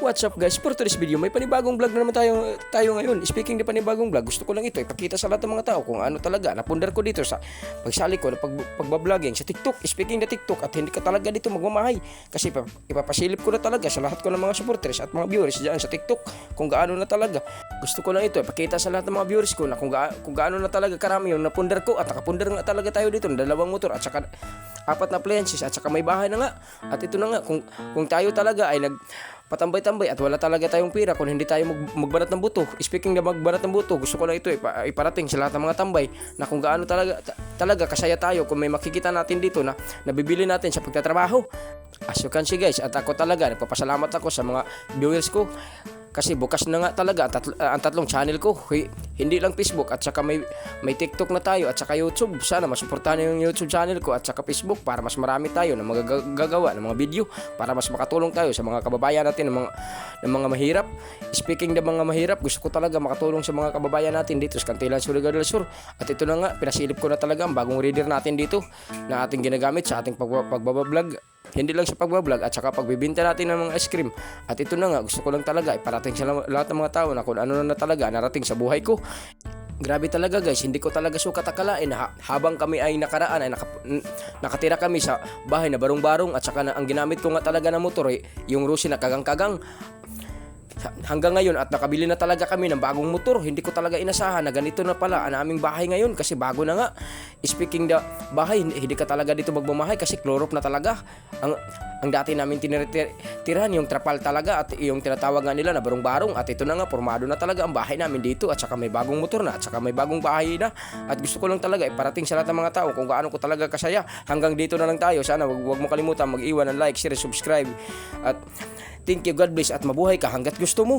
What's up guys, for today's video may panibagong vlog na naman tayo ngayon. Speaking ng panibagong vlog, gusto ko lang ito ipakita sa lahat ng mga tao kung ano talaga napundar ko dito sa pagsali ko na pagbabloging sa TikTok. Speaking na TikTok, at hindi ka talaga dito magmamahay kasi ipapasilip ko na talaga sa lahat ko ng mga supporters at mga viewers diyan sa TikTok kung gaano na talaga. Gusto ko lang ito ipakita sa lahat ng mga viewers ko na kung gaano na talaga karami yung napundar ko, at nakapundar nga talaga tayo dito ng 2 motor at saka 4 na appliances at saka may bahay na nga. At ito na nga, kung tayo talaga ay patambay-tambay at wala talaga tayong pira kung hindi tayo magbanat ng buto. Speaking na magbanat ng buto, gusto ko lang ito iparating sa lahat ng mga tambay na kung gaano talaga kasaya tayo kung may makikita natin dito na nabibili natin sa pagtatrabaho. As you can see guys, at ako talaga nagpapasalamat ako sa mga viewers ko kasi bukas na nga talaga ang 3 channel ko. Hindi lang Facebook, at saka may TikTok na tayo at saka YouTube. Sana masuportahan yung YouTube channel ko at saka Facebook para mas marami tayo na magagawa ng mga video para mas makatulong tayo sa mga kababayan natin ng mga mahirap. Speaking ng mga mahirap, gusto ko talaga makatulong sa mga kababayan natin dito sa Cantilan, Surigao del Sur. At ito na nga, pinasilip ko na talaga ang bagong reader natin dito na ating ginagamit sa ating pagbablog. Hindi lang sa pagbablog at saka pagbibinta natin ng mga ice cream. At ito na nga, gusto ko lang talaga iparating sa lahat ng mga tao na kung ano na talaga narating sa buhay ko. Grabe talaga guys, hindi ko talaga sukat akalain na habang kami ay nakaraan ay nakatira kami sa bahay na barong-barong, at saka ang ginamit ko nga talaga na motor yung Rusi na kagang-kagang. Hanggang ngayon at nakabili na talaga kami ng bagong motor. Hindi ko talaga inasahan na ganito na pala ang aming bahay ngayon kasi bago na nga. Speaking the bahay, hindi ka talaga dito magmamahay kasi chlorop na talaga. Ang dati namin tinitirahan yung trapal talaga at yung tinatawag nga nila na barong-barong. At ito na nga, formado na talaga ang bahay namin dito at saka may bagong motor na at saka may bagong bahay na. At gusto ko lang talaga iparating sa lahat ng mga tao kung gaano ko talaga kasaya. Hanggang dito na lang tayo. Sana wag mo kalimutan mag-iwan ng like, share, subscribe. At thank you, God bless at mabuhay ka hanggat gusto mo.